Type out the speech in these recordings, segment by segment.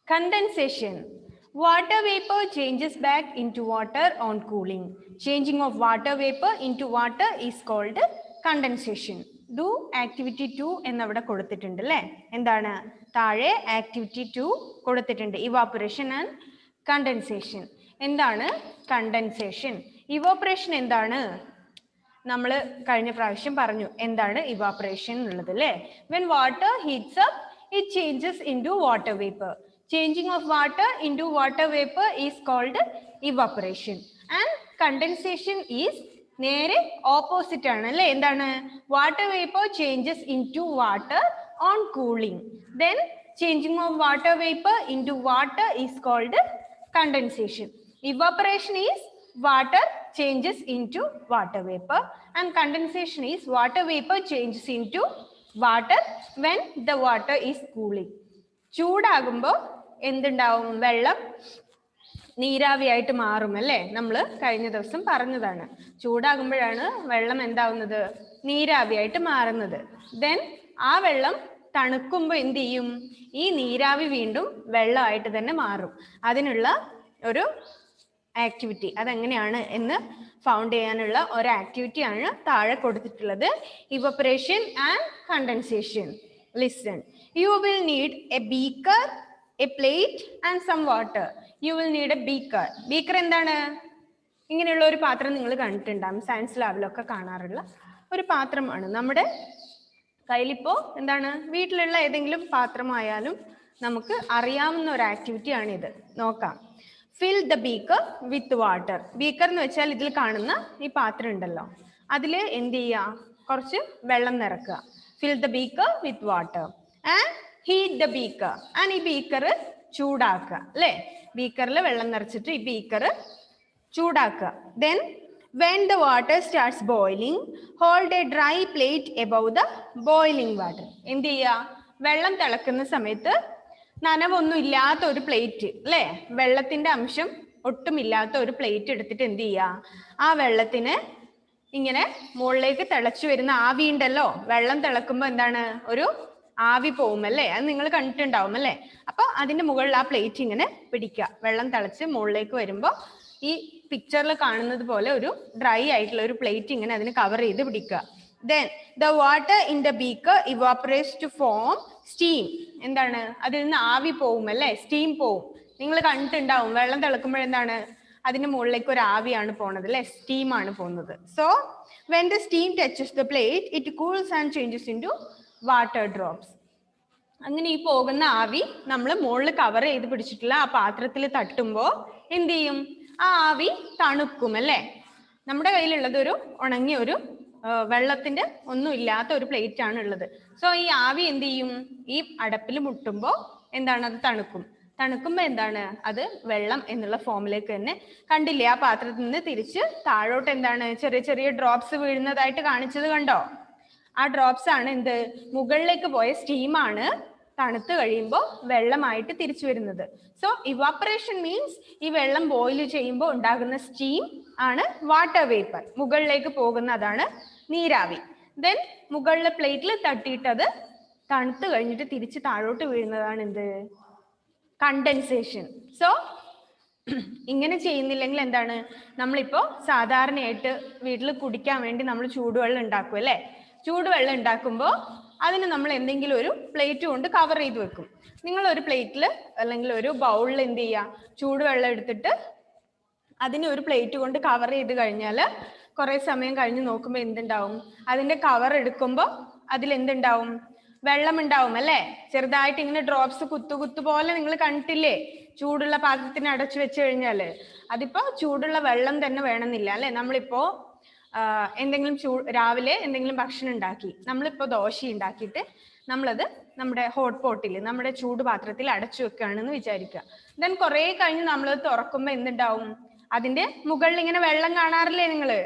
Condensation. Water vapor changes back into water on cooling. Changing of water vapor into water is called condensation. Do activity 2 എന്നവിടെ കൊടുത്തിട്ടുണ്ട് അല്ലേ? എന്താണ് താഴെ activity 2 കൊടുത്തിട്ടുണ്ട്. Evaporation and condensation. എന്താണ് condensation? Evaporation എന്താണ്? നമ്മൾ കഴിഞ്ഞ പ്രാവശ്യം പറഞ്ഞു എന്താണ് ഇവാപ്പറേഷൻ എന്നുള്ളത് അല്ലേ? When water heats up, it changes into water vapor. Changing of water into water vapor is called evaporation. And condensation is നേരെ ഓപ്പോസിറ്റ് ആണ് അല്ലേ? എന്താണ്? Water vapour changes into water on cooling. Then changing of water vapour into water is called condensation. Evaporation is water changes into water vapor and condensation is water vapor changes into water when the water is cooling. ചൂടാകുമ്പോൾ എന്തുണ്ടാവും? വെള്ളം നീരാവിയായിട്ട് മാറും അല്ലേ? നമ്മൾ കഴിഞ്ഞ ദിവസം പറഞ്ഞതാണ്. ചൂടാകുമ്പോഴാണ് വെള്ളം എന്താവുന്നത്? നീരാവിയായിട്ട് മാറുന്നത്. ദെൻ ആ വെള്ളം തണുക്കുമ്പോൾ എന്ത് ചെയ്യും? ഈ നീരാവി വീണ്ടും വെള്ളമായിട്ട് തന്നെ മാറും. അതിനുള്ള ഒരു ആക്ടിവിറ്റി അതെങ്ങനെയാണ് എന്ന് ഫൗണ്ട് ചെയ്യാനുള്ള ഒരു ആക്ടിവിറ്റിയാണ് താഴെ കൊടുത്തിട്ടുള്ളത്. Evaporation and condensation. Listen. You will need a beaker, a plate and some water. You will need a beaker. Beaker എന്താണ്? ഇങ്ങനെയുള്ള ഒരു പാത്രം നിങ്ങൾ കണ്ടിട്ടുണ്ടാകും, സയൻസ് ലാബിലൊക്കെ കാണാറുള്ള ഒരു പാത്രമാണ്. നമ്മുടെ കയ്യിലിപ്പോൾ എന്താണ്? വീട്ടിലുള്ള ഏതെങ്കിലും പാത്രമായാലും നമുക്ക് അറിയാവുന്ന ഒരു ആക്ടിവിറ്റിയാണിത്. നോക്കാം. Fill the beaker with water. Beaker എന്ന് വെച്ചാൽ ഇതിൽ കാണുന്ന ഈ പാത്രം ഉണ്ടല്ലോ, അതിൽ എന്ത് ചെയ്യുക? കുറച്ച് വെള്ളം നിറക്കുക. Fill the beaker with water and heat the beaker. And ഈ ബീക്കർ ചൂടാക്കുക അല്ലേ? ബീക്കറിൽ വെള്ളം നിറച്ചിട്ട് ഈ ബീക്കർ ചൂടാക്കുക. ദെൻ when the water starts boiling, hold a dry plate above the boiling water. എന്ത് ചെയ്യുക? വെള്ളം തിളക്കുന്ന സമയത്ത് നനവൊന്നും ഇല്ലാത്ത ഒരു പ്ലേറ്റ് അല്ലേ? വെള്ളത്തിന്റെ അംശം ഒട്ടും ഇല്ലാത്ത ഒരു പ്ലേറ്റ് എടുത്തിട്ട് എന്ത് ചെയ്യുക? ആ വെള്ളത്തിന് ഇങ്ങനെ മുകളിലേക്ക് തിളച്ചു വരുന്ന ആവി ഉണ്ടല്ലോ, വെള്ളം തിളക്കുമ്പോൾ എന്താണ്? ഒരു ആവി പോവും അല്ലേ? അത് നിങ്ങൾ കണ്ടിട്ടുണ്ടാവും അല്ലേ? അപ്പൊ അതിന്റെ മുകളിൽ ആ പ്ലേറ്റ് ഇങ്ങനെ പിടിക്കുക. വെള്ളം തിളച്ച് മുകളിലേക്ക് വരുമ്പോൾ ഈ പിക്ചറിൽ കാണുന്നത് പോലെ ഒരു ഡ്രൈ ആയിട്ടുള്ള ഒരു പ്ലേറ്റ് ഇങ്ങനെ അതിന് കവർ ചെയ്ത് പിടിക്കുക. Then the water in the beaker evaporates to form steam. എന്താണ്? അതിൽ നിന്ന് ആവി പോവും അല്ലേ? സ്റ്റീം പോവും. നിങ്ങൾ കണ്ടിട്ടുണ്ടാവും വെള്ളം തിളക്കുമ്പോഴെന്താണ്? അതിന്റെ മുകളിലേക്ക് ഒരു ആവിയാണ് പോണത് അല്ലേ? സ്റ്റീം ആണ് പോകുന്നത്. So when the steam touches the plate, it cools and changes into water drops. അങ്ങനെ ഈ പോകുന്ന ആവി നമ്മൾ മുകളിൽ കവർ ചെയ്ത് പിടിച്ചിട്ടുള്ള ആ പാത്രത്തിൽ തട്ടുമ്പോൾ എന്ത് ചെയ്യും? ആ ആവി തണുക്കും അല്ലേ? നമ്മുടെ കയ്യിലുള്ളത് ഒരു ഉണങ്ങിയ ഒരു വെള്ളത്തിന്റെ ഒന്നും ഇല്ലാത്ത ഒരു പ്ലേറ്റ് ആണ് ഉള്ളത്. സോ ഈ ആവി എന്ത് ചെയ്യും? ഈ അടപ്പിൽ മുട്ടുമ്പോൾ എന്താണ്? അത് തണുക്കും. തണുക്കുമ്പോൾ എന്താണ്? അത് വെള്ളം എന്നുള്ള ഫോമിലേക്ക് തന്നെ കണ്ടില്ലേ? ആ പാത്രത്തിൽ നിന്ന് തിരിച്ച് താഴോട്ട് എന്താണ്? ചെറിയ ചെറിയ ഡ്രോപ്സ് വീഴുന്നതായിട്ട് കാണിച്ചത് കണ്ടോ? ആ ഡ്രോപ്സ് ആണ് എന്ത്? മുകളിലേക്ക് പോയ സ്റ്റീമാണ് തണുത്ത് കഴിയുമ്പോൾ വെള്ളമായിട്ട് തിരിച്ചു വരുന്നത്. സോ ഇവാപ്പറേഷൻ മീൻസ് ഈ വെള്ളം ബോയിൽ ചെയ്യുമ്പോൾ ഉണ്ടാകുന്ന സ്റ്റീം ആണ് വാട്ടർ വേപ്പർ. മുകളിലേക്ക് പോകുന്നതാണ് നീരാവി. ദെൻ മുകളിലെ പ്ലേറ്റിൽ തട്ടിയിട്ടത് തണുത്ത് കഴിഞ്ഞിട്ട് തിരിച്ച് താഴോട്ട് വീഴുന്നതാണ് എന്ത്? കണ്ടൻസേഷൻ. സോ ഇങ്ങനെ ചെയ്യുന്നില്ലെങ്കിൽ എന്താണ്? നമ്മളിപ്പോ സാധാരണയായിട്ട് വീട്ടിൽ കുടിക്കാൻ വേണ്ടി നമ്മൾ ചൂടുവെള്ളം ഉണ്ടാക്കും അല്ലേ? ചൂടുവെള്ളം ഉണ്ടാക്കുമ്പോൾ അതിന് നമ്മൾ എന്തെങ്കിലും ഒരു പ്ലേറ്റ് കൊണ്ട് കവർ ചെയ്ത് വെക്കും. നിങ്ങൾ ഒരു പ്ലേറ്റിൽ അല്ലെങ്കിൽ ഒരു ബൗളിൽ എന്ത് ചെയ്യുക? ചൂടുവെള്ളം എടുത്തിട്ട് അതിന് ഒരു പ്ലേറ്റ് കൊണ്ട് കവർ ചെയ്ത് കഴിഞ്ഞാൽ കുറെ സമയം കഴിഞ്ഞ് നോക്കുമ്പോൾ എന്തുണ്ടാവും? അതിന്റെ കവർ എടുക്കുമ്പോൾ അതിൽ എന്തുണ്ടാവും? വെള്ളം ഉണ്ടാവും അല്ലേ? ചെറുതായിട്ട് ഇങ്ങനെ ഡ്രോപ്സ് കുത്തു പോലെ നിങ്ങൾ കണ്ടിട്ടില്ലേ? ചൂടുള്ള പാത്രത്തിന് അടച്ചു വെച്ച് കഴിഞ്ഞാല് അതിപ്പോ ചൂടുള്ള വെള്ളം തന്നെ വേണമെന്നില്ല അല്ലെ? നമ്മളിപ്പോ എന്തെങ്കിലും രാവിലെ എന്തെങ്കിലും ഭക്ഷണം ഉണ്ടാക്കി, നമ്മളിപ്പോ ദോശ ഉണ്ടാക്കിയിട്ട് നമ്മളത് നമ്മുടെ ഹോട്ട് പോട്ടിൽ നമ്മുടെ ചൂട് പാത്രത്തിൽ അടച്ചു വെക്കുകയാണെന്ന് വിചാരിക്കുക. ദെൻ കുറെ കഴിഞ്ഞ് നമ്മളത് തുറക്കുമ്പോൾ എന്തുണ്ടാവും? അതിന്റെ മുകളിൽ ഇങ്ങനെ വെള്ളം കാണാറില്ലേ? നിങ്ങള്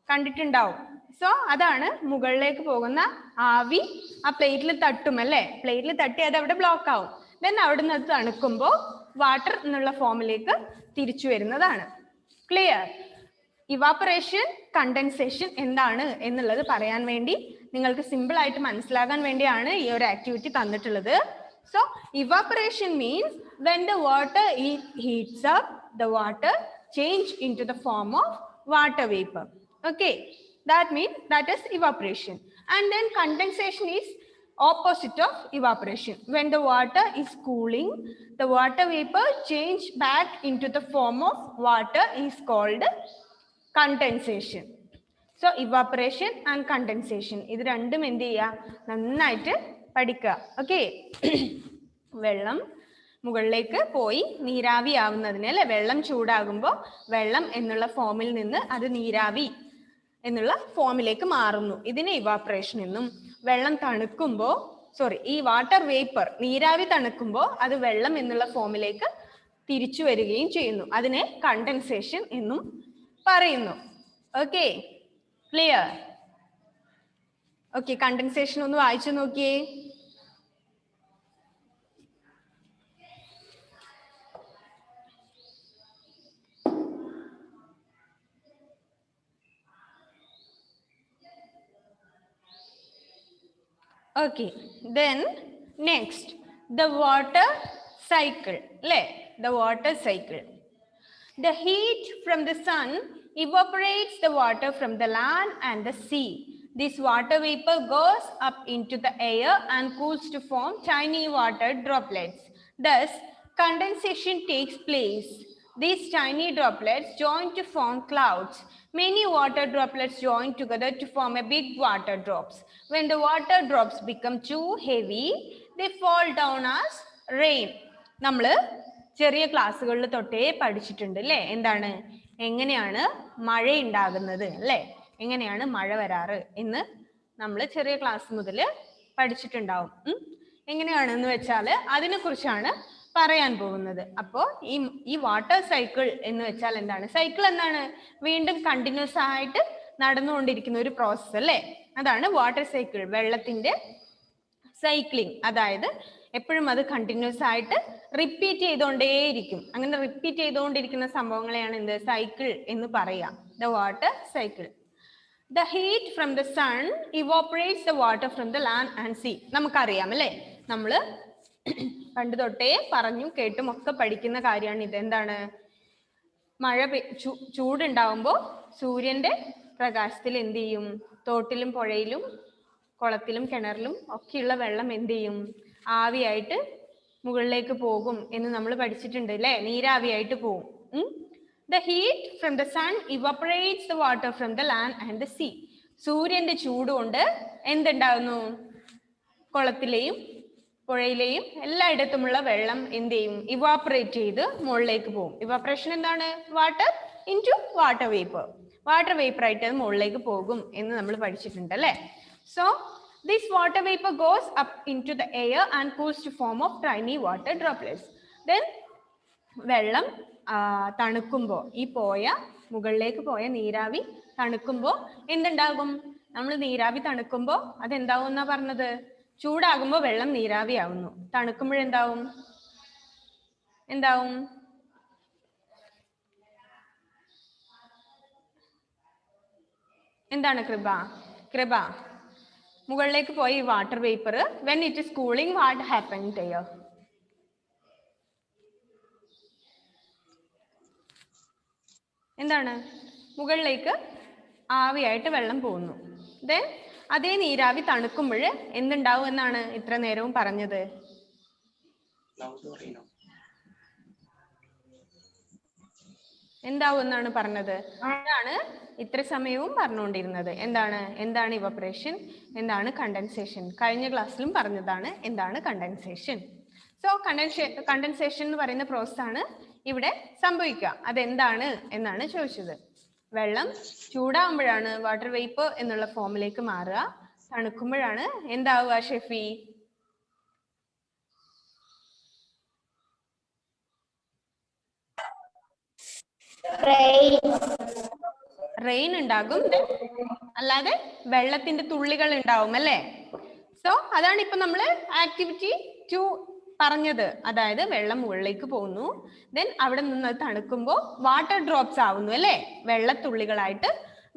കണ്ടിട്ടുണ്ടാവും. സോ അതാണ് മുകളിലേക്ക് പോകുന്ന ആവി ആ പ്ലേറ്റിൽ തട്ടും അല്ലേ? പ്ലേറ്റിൽ തട്ടി അത് അവിടെ ബ്ലോക്ക് ആവും. ദെൻ അവിടെ നിന്ന് അത് തണുക്കുമ്പോൾ വാട്ടർ എന്നുള്ള ഫോമിലേക്ക് തിരിച്ചു വരുന്നതാണ്. ക്ലിയർ? ഇവാപ്പറേഷൻ, കണ്ടൻസേഷൻ എന്താണ് എന്നുള്ളത് പറയാൻ വേണ്ടി, നിങ്ങൾക്ക് സിമ്പിൾ ആയിട്ട് മനസ്സിലാകാൻ വേണ്ടിയാണ് ഈ ഒരു ആക്ടിവിറ്റി തന്നിട്ടുള്ളത്. So evaporation means when the water heats up, the water change into the form of water vapor. Okay, that means that is evaporation. And then condensation is opposite of evaporation. When the water is cooling, the water vapor change back into the form of water is called condensation. So evaporation and condensation. ഇത് രണ്ടും എന്ത് ചെയ്യുക? നന്നായിട്ട് പഠിക്കുക. Okay. വെള്ളം മുകളിലേക്ക് പോയി നീരാവി ആവുന്നതിന് അല്ലെ, വെള്ളം ചൂടാകുമ്പോൾ വെള്ളം എന്നുള്ള ഫോമിൽ നിന്ന് അത് നീരാവി എന്നുള്ള ഫോമിലേക്ക് മാറുന്നു. ഇതിനെ ഇവാപറേഷൻ എന്നും, വെള്ളം തണുക്കുമ്പോൾ ഈ വാട്ടർ വേപ്പർ നീരാവി തണുക്കുമ്പോൾ അത് വെള്ളം എന്നുള്ള ഫോമിലേക്ക് തിരിച്ചു വരികയും ചെയ്യുന്നു. അതിനെ കണ്ടൻസേഷൻ എന്നും പറയുന്നു. Okay, clear? ഓക്കെ, കണ്ടൻസേഷൻ ഒന്ന് വായിച്ചു നോക്കിയേ. Okay, then next the water cycle. The water cycle. The heat from the sun evaporates the water from the land and the sea. This water vapor goes up into the air and cools to form tiny water droplets. Thus, condensation takes place. These tiny droplets join to form clouds. Many water droplets join together to form a big water drops. When the water drops become too heavy, they fall down as rain. നമ്മള് ചെറിയ ക്ലാസ്സുകളിൽ തൊട്ടേ പഠിച്ചിട്ടുണ്ട് അല്ലേ? എന്താണ്, എങ്ങനെയാണ് മഴ ഉണ്ടാകുന്നത് അല്ലേ, എങ്ങനെയാണ് മഴ വരാറ് എന്ന് നമ്മൾ ചെറിയ ക്ലാസ് മുതൽ പഠിച്ചിട്ടുണ്ടാവും. എങ്ങനെയാണെന്ന് വെച്ചാൽ അതിനെ കുറിച്ചാണ് പറയാൻ പോകുന്നത്. അപ്പോൾ ഈ വാട്ടർ സൈക്കിൾ എന്ന് വെച്ചാൽ എന്താണ്? സൈക്കിൾ എന്താണ്? വീണ്ടും കണ്ടിന്യൂസ് ആയിട്ട് നടന്നുകൊണ്ടിരിക്കുന്ന ഒരു പ്രോസസ്സ് അല്ലേ, അതാണ് വാട്ടർ സൈക്കിൾ. വെള്ളത്തിന്റെ സൈക്ലിംഗ്, അതായത് എപ്പോഴും അത് കണ്ടിന്യൂസ് ആയിട്ട് റിപ്പീറ്റ് ചെയ്തുകൊണ്ടേയിരിക്കും. അങ്ങനെ റിപ്പീറ്റ് ചെയ്തുകൊണ്ടിരിക്കുന്ന സംഭവങ്ങളെയാണ് എന്ത്, സൈക്കിൾ എന്ന് പറയാം. The water cycle. The heat from the sun evaporates the water from the land and sea. നമുക്കറിയാം അല്ലേ, നമ്മള് പണ്ട് തൊട്ടേ പറഞ്ഞും കേട്ടും ഒക്കെ പഠിക്കുന്ന കാര്യമാണ് ഇത്. എന്താണ്, മഴ ചൂടുണ്ടാവുമ്പോൾ സൂര്യന്റെ പ്രകാശത്തിൽ എന്ത് ചെയ്യും, തോട്ടിലും പുഴയിലും കുളത്തിലും കിണറിലും ഒക്കെയുള്ള വെള്ളം എന്ത് ചെയ്യും, ആവിയായിട്ട് മുകളിലേക്ക് പോകും എന്ന് നമ്മൾ പഠിച്ചിട്ടുണ്ട് അല്ലേ, നീരാവിയായിട്ട് പോകും. The heat from the sun evaporates the water from the land and the sea. സൂര്യന്റെ ചൂട് കൊണ്ട് എന്തുണ്ടാകുന്നു, കുളത്തിലെയും പുഴയിലെയും എല്ലായിടത്തുമുള്ള വെള്ളം എന്ത് ചെയ്യും, ഇവാപ്പറേറ്റ് ചെയ്ത് മുകളിലേക്ക് പോകും. ഇവാപ്പറേഷൻ എന്താണ്? Water into water vapour. Water vapour ആയിട്ട് അത് മുകളിലേക്ക് പോകും എന്ന് നമ്മൾ പഠിച്ചിട്ടുണ്ട് അല്ലേ. So this water vapor goes up into the air and cools to form of tiny water droplets. Then വെള്ളം തണുക്കുമ്പോൾ, ഈ മുകളിലേക്ക് പോയ നീരാവി തണുക്കുമ്പോൾ എന്തുണ്ടാകും, നമ്മൾ നീരാവി തണുക്കുമ്പോൾ അതെന്താവും എന്നാ പറഞ്ഞത്, ചൂടാകുമ്പോൾ വെള്ളം നീരാവി ആവുന്നു, തണുക്കുമ്പോഴെന്താവും, എന്താവും, എന്താണ് കൃപ മുകളിലേക്ക് പോയി water vapour, when it is cooling, what happened there? എന്താണ്, മുകളിലേക്ക് ആവിയായിട്ട് വെള്ളം പോകുന്നു. ദെൻ അതേ നീരാവി തണുക്കുമ്പോൾ എന്തുണ്ടാവും എന്നാണ് ഇത്ര നേരവും പറഞ്ഞത്, എന്താവും എന്നാണ് പറഞ്ഞത്. അതാണ് ഇത്ര സമയവും പറഞ്ഞുകൊണ്ടിരുന്നത്. എന്താണ് ഇവപറേഷൻ, എന്താണ് കണ്ടൻസേഷൻ. കഴിഞ്ഞ ക്ലാസ്സിലും പറഞ്ഞതാണ് എന്താണ് കണ്ടൻസേഷൻ. സോ കണ്ടൻസേഷൻ എന്ന് പറയുന്ന പ്രോസസ് ആണ് ഇവിടെ സംഭവിക്കുക. അതെന്താണ് എന്നാണ് ചോദിച്ചത്. വെള്ളം ചൂടാകുമ്പോഴാണ് വാട്ടർ വേപ്പർ എന്നുള്ള ഫോമിലേക്ക് മാറുക, തണുക്കുമ്പോഴാണ് എന്താവുക ഷെഫി? റെയിൻ ഉണ്ടാകും, അല്ലാതെ വെള്ളത്തിന്റെ തുള്ളികൾ ഉണ്ടാവും അല്ലേ. സോ അതാണ് ഇപ്പൊ നമ്മള് ആക്ടിവിറ്റി 2 പറഞ്ഞത്. അതായത് വെള്ളം മുകളിലേക്ക് പോകുന്നു, ദെൻ അവിടെ നിന്ന് തണുക്കുമ്പോൾ വാട്ടർ ഡ്രോപ്സ് ആവുന്നു അല്ലേ, വെള്ളത്തുള്ളികളായിട്ട്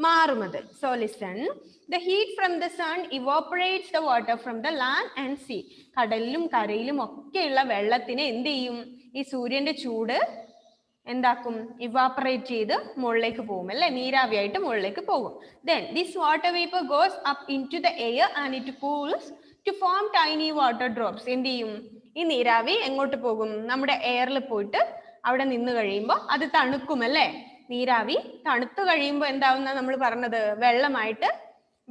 മാറുന്നത്. So listen. The heat from the sun evaporates the water from the land and sea. കടലിലും കരയിലും ഒക്കെയുള്ള വെള്ളത്തിനെ എന്ത് ചെയ്യും? ഈ സൂര്യന്റെ ചൂട് എന്താക്കും? ഇവാപ്പറേറ്റ് ചെയ്ത് മുകളിലേക്ക് പോകും അല്ലെ, നീരാവിയായിട്ട് മുകളിലേക്ക് പോകും. Then this water vapor goes up into the air and it cools to form tiny water drops. എന്ത് ചെയ്യും? ഈ നീരാവി എങ്ങോട്ട് പോകും? നമ്മുടെ എയറിൽ പോയിട്ട് അവിടെ നിന്ന് കഴിയുമ്പോൾ അത് തണുക്കും അല്ലേ. നീരാവി തണുത്തു കഴിയുമ്പോൾ എന്താവുന്ന നമ്മൾ പറഞ്ഞത്? വെള്ളമായിട്ട്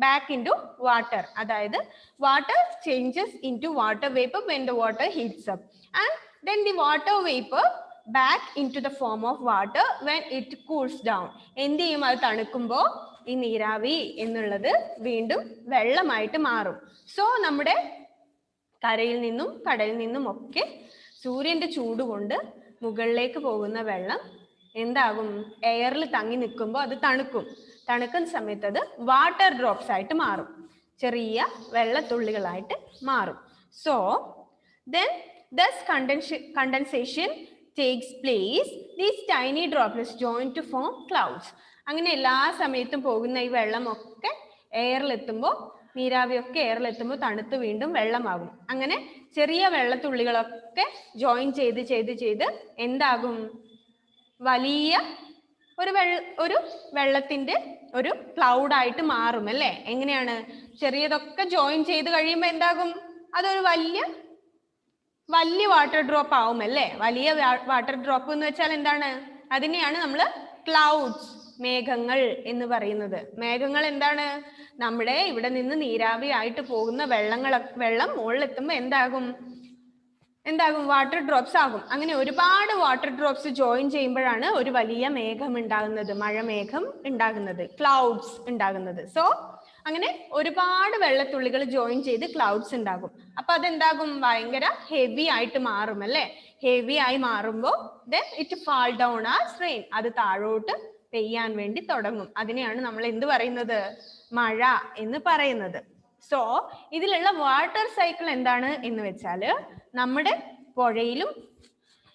ബാക്ക് ഇൻറ്റു വാട്ടർ. അതായത് water changes into water vapour when the water heats up and then the water vapor back into the form of water when it cools down. എന്ത് ചെയ്യും? അത് തണുക്കുമ്പോൾ ഈ നീരാവി എന്നുള്ളത് വീണ്ടും വെള്ളമായിട്ട് മാറും. സോ നമ്മുടെ കരയിൽ നിന്നും കടലിൽ നിന്നും ഒക്കെ സൂര്യന്റെ ചൂട് കൊണ്ട് മുകളിലേക്ക് പോകുന്ന വെള്ളം എന്താകും? എയറിൽ തങ്ങി നിൽക്കുമ്പോൾ അത് തണുക്കും. തണുക്കുന്ന സമയത്ത് അത് വാട്ടർ ഡ്രോപ്സ് ആയിട്ട് മാറും, ചെറിയ വെള്ളത്തുള്ളികളായിട്ട് മാറും. So then thus condensation takes place. These tiny droplets join to form clouds. അങ്ങനെ എല്ലാ സമയത്തും പോകുന്ന ഈ വെള്ളമൊക്കെ എയറിലെത്തുമ്പോൾ, നീരാവിയൊക്കെ എയറിലെത്തുമ്പോൾ തണുത്ത് വീണ്ടും വെള്ളമാകും. അങ്ങനെ ചെറിയ വെള്ളത്തുള്ളികളൊക്കെ ജോയിൻ ചെയ്ത് ചെയ്ത് ചെയ്ത് എന്താകും? വലിയ ഒരു വെള്ളത്തിന്റെ ഒരു ക്ലൗഡായിട്ട് മാറും അല്ലേ. എങ്ങനെയാണ്? ചെറിയതൊക്കെ ജോയിൻ ചെയ്ത് കഴിയുമ്പോൾ എന്താകും? അതൊരു വലിയ വാട്ടർ ഡ്രോപ്പ് ആവും അല്ലേ. വലിയ വാട്ടർ ഡ്രോപ്പ് എന്ന് വെച്ചാൽ എന്താണ്? അതിനെയാണ് നമ്മൾ ക്ലൗഡ്സ്, മേഘങ്ങൾ എന്ന് പറയുന്നത്. മേഘങ്ങൾ എന്താണ്? നമ്മുടെ ഇവിടെ നിന്ന് നീരാവി ആയിട്ട് പോകുന്ന വെള്ളം മുകളിലെത്തുമ്പോൾ എന്താകും? വാട്ടർ ഡ്രോപ്സ് ആകും. അങ്ങനെ ഒരുപാട് വാട്ടർ ഡ്രോപ്സ് ജോയിൻ ചെയ്യുമ്പോഴാണ് ഒരു വലിയ മേഘം ഉണ്ടാകുന്നത്, മഴമേഘം ഉണ്ടാകുന്നത്, ക്ലൗഡ്സ് ഉണ്ടാകുന്നത്. സോ അങ്ങനെ ഒരുപാട് വെള്ളത്തുള്ളികൾ ജോയിൻ ചെയ്ത് ക്ലൗഡ്സ് ഉണ്ടാകും. അപ്പൊ അതെന്താകും? ഭയങ്കര ഹെവി ആയിട്ട് മാറും അല്ലെ. ഹെവി ആയി മാറുമ്പോൾ then it fall down as rain. അത് താഴോട്ട് പെയ്യാൻ വേണ്ടി തുടങ്ങും. അതിനെയാണ് നമ്മൾ എന്ത് പറയുന്നത്? മഴ എന്ന് പറയുന്നത്. സോ ഇതിലുള്ള വാട്ടർ സൈക്കിൾ എന്താണ് എന്ന് വെച്ചാല്, നമ്മുടെ പുഴയിലും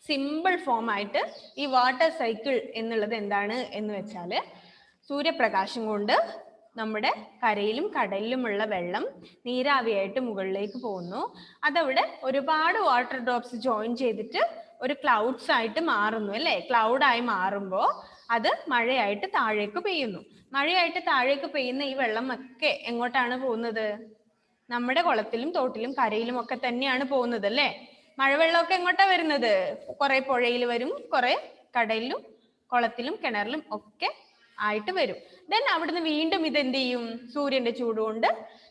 സിമ്പിൾ ഫോം ആയിട്ട് ഈ വാട്ടർ സൈക്കിൾ എന്നുള്ളത് എന്താണ് എന്ന് വെച്ചാല്, സൂര്യപ്രകാശം കൊണ്ട് നമ്മുടെ കരയിലും കടലിലുമുള്ള വെള്ളം നീരാവിയായിട്ട് മുകളിലേക്ക് പോകുന്നു. അതവിടെ ഒരുപാട് വാട്ടർ ഡ്രോപ്സ് ജോയിൻ ചെയ്തിട്ട് ഒരു ക്ലൗഡ്സ് ആയിട്ട് മാറുന്നു അല്ലേ. ക്ലൗഡായി മാറുമ്പോൾ അത് മഴയായിട്ട് താഴേക്ക് പെയ്യുന്നു. മഴയായിട്ട് താഴേക്ക് പെയ്യുന്ന ഈ വെള്ളം ഒക്കെ എങ്ങോട്ടാണ് പോകുന്നത്? നമ്മുടെ കുളത്തിലും തോട്ടിലും കരയിലും ഒക്കെ തന്നെയാണ് പോകുന്നത് അല്ലേ. മഴവെള്ളമൊക്കെ എങ്ങോട്ടാ വരുന്നത്? കുറെ പുഴയിൽ വരും, കുറെ കടലിലും കുളത്തിലും കിണറിലും ഒക്കെ ആയിട്ട് വരും. ദെൻ അവിടുന്ന് വീണ്ടും ഇത് എന്ത് ചെയ്യും? സൂര്യന്റെ ചൂട് കൊണ്ട്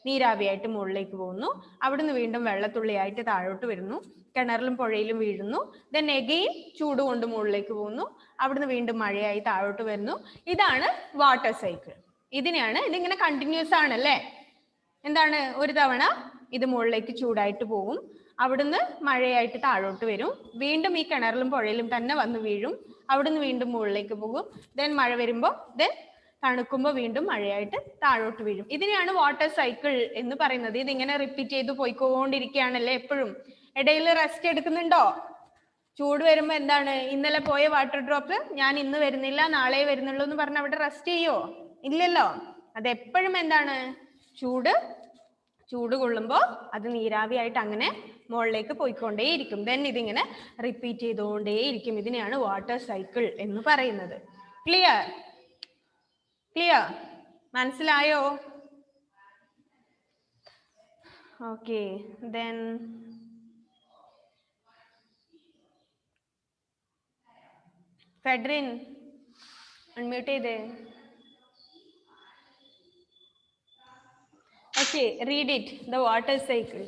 നീരാവിയായിട്ട് മുകളിലേക്ക് പോകുന്നു. അവിടുന്ന് വീണ്ടും വെള്ളത്തുള്ളിയായിട്ട് താഴോട്ട് വരുന്നു, കിണറിലും പുഴയിലും വീഴുന്നു. ദെൻ എഗെയിൻ ചൂട് കൊണ്ട് മുകളിലേക്ക് പോകുന്നു, അവിടുന്ന് വീണ്ടും മഴയായി താഴോട്ട് വരുന്നു. ഇതാണ് വാട്ടർ സൈക്കിൾ. ഇതിങ്ങനെ കണ്ടിന്യൂസ് ആണല്ലേ. എന്താണ്? ഒരു തവണ ഇത് മുകളിലേക്ക് ചൂടായിട്ട് പോകും, അവിടുന്ന് മഴയായിട്ട് താഴോട്ട് വരും, വീണ്ടും ഈ കിണറിലും പുഴയിലും തന്നെ വന്ന് വീഴും, അവിടുന്ന് വീണ്ടും മുകളിലേക്ക് പോകും. ദെൻ മഴ വരുമ്പോൾ തണുക്കുമ്പോൾ വീണ്ടും മഴയായിട്ട് താഴോട്ട് വീഴും. ഇതിനെയാണ് വാട്ടർ സൈക്കിൾ എന്ന് പറയുന്നത്. ഇതിങ്ങനെ റിപ്പീറ്റ് ചെയ്ത് പോയിക്കൊണ്ടിരിക്കുകയാണല്ലേ എപ്പോഴും. ഇടയിൽ റെസ്റ്റ് എടുക്കുന്നുണ്ടോ? ചൂട് വരുമ്പോൾ എന്താണ്? ഇന്നലെ പോയ വാട്ടർ ഡ്രോപ്പ് ഞാൻ ഇന്ന് വരുന്നില്ല, നാളെ വരുന്നുള്ളൂ എന്ന് പറഞ്ഞ് അവിടെ റെസ്റ്റ് ചെയ്യോ? ഇല്ലല്ലോ. അതെപ്പോഴും എന്താണ്? ചൂട് കൊള്ളുമ്പോൾ അത് നീരാവിയായിട്ട് അങ്ങനെ മുകളിലേക്ക് പോയിക്കൊണ്ടേയിരിക്കും. ദെൻ ഇതിങ്ങനെ റിപ്പീറ്റ് ചെയ്തുകൊണ്ടേയിരിക്കും. ഇതിനെയാണ് വാട്ടർ സൈക്കിൾ എന്ന് പറയുന്നത്. ക്ലിയർ? മനസ്സിലായോ? ഓക്കെ. ദെൻ ഫെഡ്രിൻ അൺമ്യൂട്ട് ചെയ്തേ. Okay, read it. The water cycle.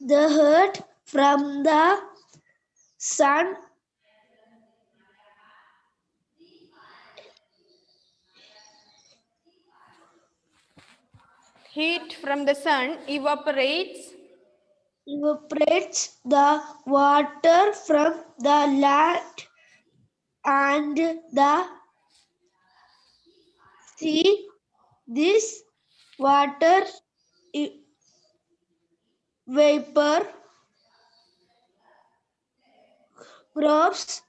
The heat from the sun evaporates the water from the land and the sea. This water vapor drops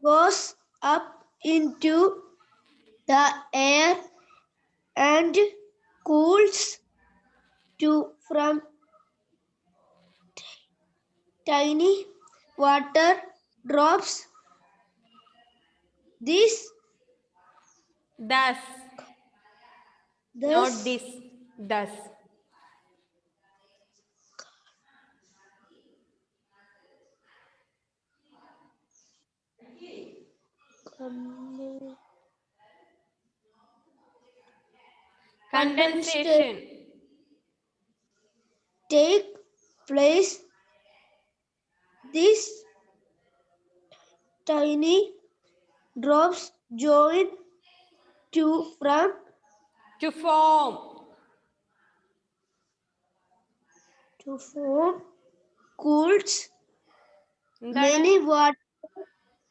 goes up into the air and cools to from tiny water drops. This thus, not thus this, thus. Condensation. Take place. These tiny drops join to from To form. cools എന്താണ്? many water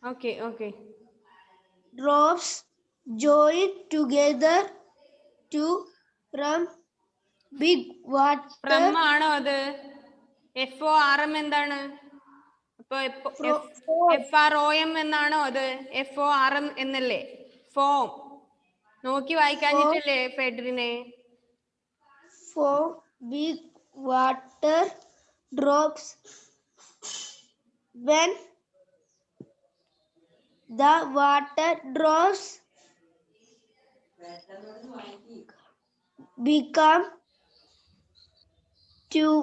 Okay. drops join together to from big water. From ആണോ അത്? FORM എന്താണ്? അപ്പൊ FROM എന്നാണോ അത്? FORM എന്നല്ലേ? Form. നോക്കി വായിക്കാഞ്ഞിട്ടല്ലേ ഫെഡറിനെ? Form big water drops when the water drops become too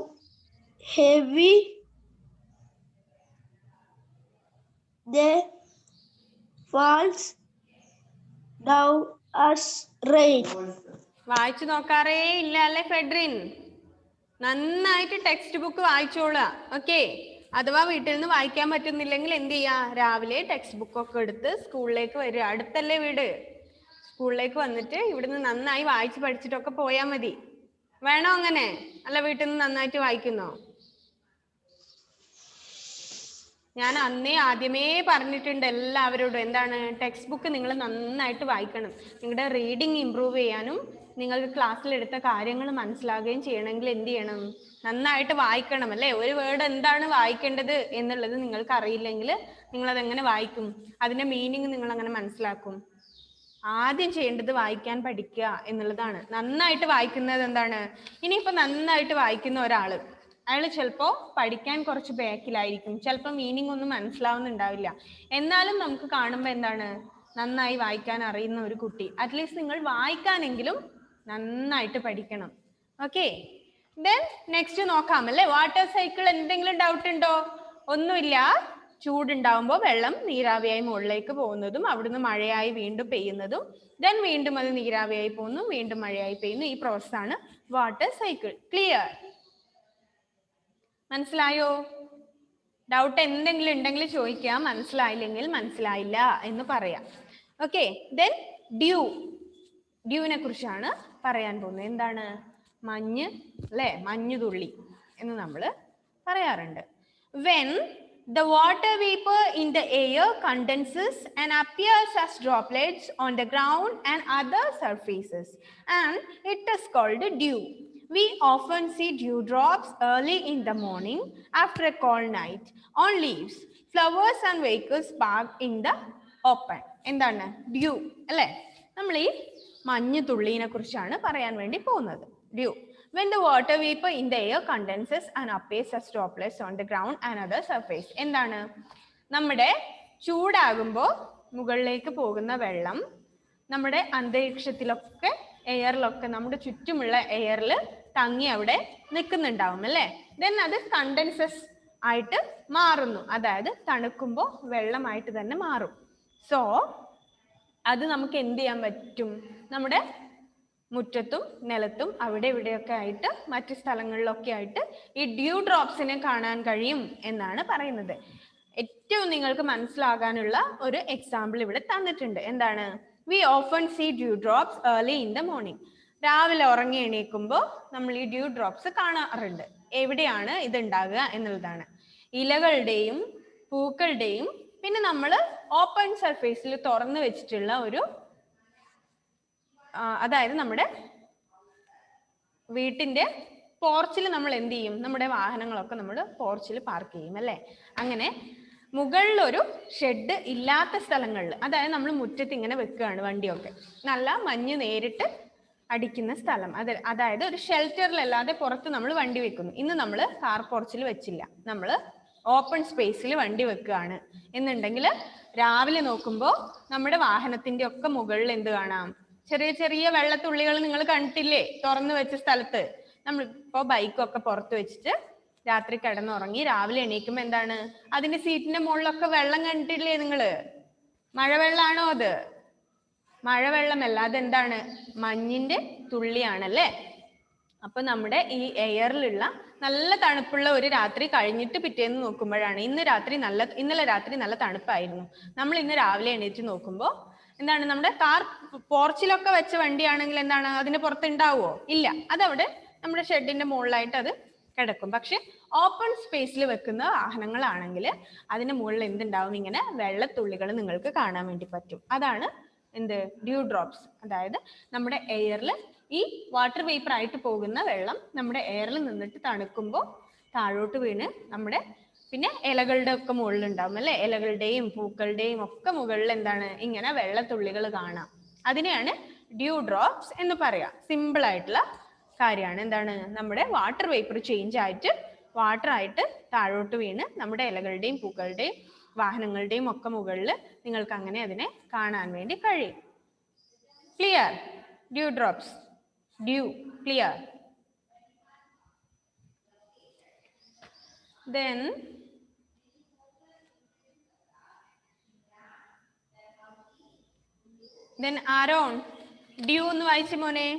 heavy, they falls down as rain. വായിച്ചു നോക്കാറേ ഇല്ല അല്ലേ ഫെഡറിൻ? നന്നായിട്ട് ടെക്സ്റ്റ് ബുക്ക് വായിച്ചോളുക. ഓക്കെ, അഥവാ വീട്ടിൽ നിന്ന് വായിക്കാൻ പറ്റുന്നില്ലെങ്കിൽ എന്ത് ചെയ്യാ? രാവിലെ ടെക്സ്റ്റ് ബുക്കൊക്കെ എടുത്ത് സ്കൂളിലേക്ക് വരിക. അടുത്തല്ലേ വീട്? സ്കൂളിലേക്ക് വന്നിട്ട് ഇവിടുന്ന് നന്നായി വായിച്ച് പഠിച്ചിട്ടൊക്കെ പോയാൽ മതി. വേണോ അങ്ങനെ? അല്ല വീട്ടിൽ നിന്ന് നന്നായിട്ട് വായിക്കുന്നോ? ഞാൻ ആദ്യമേ പറഞ്ഞിട്ടുണ്ട് എല്ലാവരോടും, എന്താണ്? ടെക്സ്റ്റ് ബുക്ക് നിങ്ങൾ നന്നായിട്ട് വായിക്കണം. നിങ്ങളുടെ റീഡിങ് ഇംപ്രൂവ് ചെയ്യാനും നിങ്ങൾക്ക് ക്ലാസ്സിൽ എടുത്ത കാര്യങ്ങൾ മനസ്സിലാകുകയും ചെയ്യണമെങ്കിൽ എന്ത് ചെയ്യണം? നന്നായിട്ട് വായിക്കണം അല്ലേ? ഒരു വേർഡ് എന്താണ് വായിക്കേണ്ടത് എന്നുള്ളത് നിങ്ങൾക്ക് അറിയില്ലെങ്കിൽ നിങ്ങൾ അതെങ്ങനെ വായിക്കും? അതിന്റെ മീനിങ് നിങ്ങൾ അങ്ങനെ മനസ്സിലാക്കും? ആദ്യം ചെയ്യേണ്ടത് വായിക്കാൻ പഠിക്കുക എന്നുള്ളതാണ്. നന്നായിട്ട് വായിക്കുന്നത് എന്താണ്? ഇനിയിപ്പോ നന്നായിട്ട് വായിക്കുന്ന ഒരാള്, അയാൾ ചിലപ്പോൾ പഠിക്കാൻ കുറച്ച് ബാക്കിലായിരിക്കും, ചിലപ്പോൾ മീനിങ് ഒന്നും മനസ്സിലാവുന്നുണ്ടാവില്ല. എന്നാലും നമുക്ക് കാണുമ്പോൾ എന്താണ്? നന്നായി വായിക്കാൻ അറിയുന്ന ഒരു കുട്ടി. അറ്റ്ലീസ്റ്റ് നിങ്ങൾ വായിക്കാനെങ്കിലും നന്നായിട്ട് പഠിക്കണം. ഓക്കെ, ദെൻ നെക്സ്റ്റ് നോക്കാം അല്ലേ? വാട്ടർ സൈക്കിൾ എന്തെങ്കിലും ഡൗട്ട് ഉണ്ടോ? ഒന്നുമില്ല. ചൂടുണ്ടാവുമ്പോൾ വെള്ളം നീരാവിയായി മുകളിലേക്ക് പോകുന്നതും അവിടുന്ന് മഴയായി വീണ്ടും പെയ്യുന്നതും, ദെൻ വീണ്ടും അത് നീരാവിയായി പോകുന്നു, വീണ്ടും മഴയായി പെയ്യുന്നു. ഈ പ്രോസസ്സാണ് വാട്ടർ സൈക്കിൾ. ക്ലിയർ? മനസ്സിലായോ? ഡൗട്ട് എന്തെങ്കിലും ഉണ്ടെങ്കിൽ ചോദിക്കാം, മനസ്സിലായില്ലെങ്കിൽ മനസ്സിലായില്ല എന്ന് പറയാം. ഓക്കെ, ദെൻ ഡ്യൂവിനെ കുറിച്ചാണ് പറയാൻ പോകുന്നത്. എന്താണ്? മഞ്ഞ് അല്ലേ? മഞ്ഞുതുള്ളി എന്ന് നമ്മൾ പറയാറുണ്ട്. When the water vapor in the air condenses and appears as droplets on the ground and other surfaces, and it is called dew. We often see dewdrops early in the morning after a cold night on leaves, flowers and vehicles parked in the open. എന്താണ്? Due അല്ലേ? നമ്മൾ ഈ മഞ്ഞ് തുള്ളിനെ കുറിച്ചാണ് പറയാൻ വേണ്ടി പോകുന്നത്. Due. When the water vapor in the air condenses and appears as droplets on the ground and other surface. എന്താണ്? നമ്മുടെ ചൂടാകുമ്പോൾ മുകളിലേക്ക് പോകുന്ന വെള്ളം നമ്മുടെ അന്തരീക്ഷത്തിലൊക്കെ, എയറിലൊക്കെ, നമ്മുടെ ചുറ്റുമുള്ള എയറിൽ തങ്ങി അവിടെ നിൽക്കുന്നുണ്ടാവും അല്ലേ? ദെൻ അത് കണ്ടൻസസ് ആയിട്ട് മാറുന്നു, അതായത് തണുക്കുമ്പോൾ വെള്ളമായിട്ട് തന്നെ മാറും. സോ അത് നമുക്ക് എന്ത് ചെയ്യാൻ പറ്റും? നമ്മുടെ മുറ്റത്തും നിലത്തും അവിടെ ഇവിടെയൊക്കെ ആയിട്ട് മറ്റു സ്ഥലങ്ങളിലൊക്കെ ആയിട്ട് ഈ ഡ്യൂ ഡ്രോപ്സിനെ കാണാൻ കഴിയും എന്നാണ് പറയുന്നത്. ഏറ്റവും നിങ്ങൾക്ക് മനസ്സിലാകാനുള്ള ഒരു എക്സാമ്പിൾ ഇവിടെ തന്നിട്ടുണ്ട്. എന്താണ്? We often see dew drops early in the morning. രാവിലെ ഉറങ്ങി എണീക്കുമ്പോൾ നമ്മൾ ഈ ഡ്യൂ ഡ്രോപ്സ് കാണാറുണ്ട്. എവിടെയാണ് ഇത് ഉണ്ടാകുക എന്നുള്ളതാണ്. ഇലകളുടെയും പൂക്കളുടെയും പിന്നെ നമ്മൾ ഓപ്പൺ സർഫേസിൽ തുറന്നു വെച്ചിട്ടുള്ള ഒരു, അതായത് നമ്മുടെ വീട്ടിന്റെ പോർച്ചിൽ നമ്മൾ എന്ത് ചെയ്യും? നമ്മുടെ വാഹനങ്ങളൊക്കെ നമ്മൾ പോർച്ചിൽ പാർക്ക് ചെയ്യും അല്ലേ? അങ്ങനെ മുകളിലൊരു ഷെഡ് ഇല്ലാത്ത സ്ഥലങ്ങളിൽ, അതായത് നമ്മൾ മുറ്റത്ത് ഇങ്ങനെ വെക്കുകയാണ് വണ്ടിയൊക്കെ, നല്ല മഞ്ഞ് നേരിട്ട് അടിക്കുന്ന സ്ഥലം, അതായത് ഒരു ഷെൽറ്ററിലല്ലാതെ പുറത്ത് നമ്മൾ വണ്ടി വെക്കുന്നു. ഇന്ന് നമ്മൾ കാർ പോർച്ചിൽ വെച്ചില്ല, നമ്മൾ ഓപ്പൺ സ്പേസിൽ വണ്ടി വെക്കുകയാണ് എന്നുണ്ടെങ്കിൽ രാവിലെ നോക്കുമ്പോൾ നമ്മുടെ വാഹനത്തിന്റെ ഒക്കെ മുകളിൽ എന്ത് കാണാം? ചെറിയ ചെറിയ വെള്ളത്തുള്ളികൾ നിങ്ങൾ കണ്ടിട്ടില്ലേ തുറന്നു വെച്ച സ്ഥലത്ത്? നമ്മൾ ഇപ്പോൾ ബൈക്കൊക്കെ പുറത്ത് വെച്ചിട്ട് രാത്രി കിടന്നുറങ്ങി രാവിലെ എണീക്കുമ്പോൾ എന്താണ്? അതിന്റെ സീറ്റിന്റെ മുകളിലൊക്കെ വെള്ളം കണ്ടിട്ടില്ലേ നിങ്ങള്? മഴവെള്ളാണോ അത്? മഴവെള്ളമല്ല, അതെന്താണ്? മഞ്ഞിന്റെ തുള്ളിയാണല്ലേ. അപ്പൊ നമ്മുടെ ഈ എയറിലുള്ള നല്ല തണുപ്പുള്ള ഒരു രാത്രി കഴിഞ്ഞിട്ട് പിറ്റേന്ന് നോക്കുമ്പോഴാണ്, ഇന്നലെ രാത്രി നല്ല തണുപ്പായിരുന്നു, നമ്മൾ ഇന്ന് രാവിലെ എണീറ്റ് നോക്കുമ്പോൾ എന്താണ്? നമ്മുടെ കാർ പോർച്ചിലൊക്കെ വെച്ച വണ്ടിയാണെങ്കിൽ എന്താണ്? അതിന് പുറത്ത് ഉണ്ടാവുമോ? ഇല്ല, അതവിടെ നമ്മുടെ ഷെഡിന്റെ മുകളിലായിട്ട് അത് കിടക്കും. പക്ഷെ ഓപ്പൺ സ്പേസിൽ വെക്കുന്ന വാഹനങ്ങളാണെങ്കിൽ അതിന്റെ മുകളിൽ എന്തുണ്ടാവും? ഇങ്ങനെ വെള്ളത്തുള്ളികൾ നിങ്ങൾക്ക് കാണാൻ വേണ്ടി പറ്റും. അതാണ് എന്ത്? Due drops. അതായത് നമ്മുടെ എയറിൽ ഈ വാട്ടർ വേപ്പർ ആയിട്ട് പോകുന്ന വെള്ളം നമ്മുടെ എയറിൽ നിന്നിട്ട് തണുക്കുമ്പോൾ താഴോട്ട് വീണ് നമ്മുടെ പിന്നെ ഇലകളുടെ ഒക്കെ മുകളിൽ ഉണ്ടാവും അല്ലെ, ഇലകളുടെയും പൂക്കളുടെയും ഒക്കെ മുകളിൽ എന്താണ്? ഇങ്ങനെ വെള്ളത്തുള്ളികൾ കാണാം. അതിനെയാണ് ഡ്യൂ ഡ്രോപ്സ് എന്ന് പറയാം. സിമ്പിൾ ആയിട്ടുള്ള കാര്യമാണ്. എന്താണ്? നമ്മുടെ വാട്ടർ വേപ്പർ ചേഞ്ച് ആയിട്ട് വാട്ടർ ആയിട്ട് താഴോട്ട് വീണ് നമ്മുടെ ഇലകളുടെയും പൂക്കളുടെയും വാഹനങ്ങളുടെയും ഒക്കെ മുകളിൽ നിങ്ങൾക്ക് അങ്ങനെ അതിനെ കാണാൻ വേണ്ടി കഴിയും. Clear? Due drops, due, clear? then Aaron due എന്ന് വായിച്ചു മോനെ.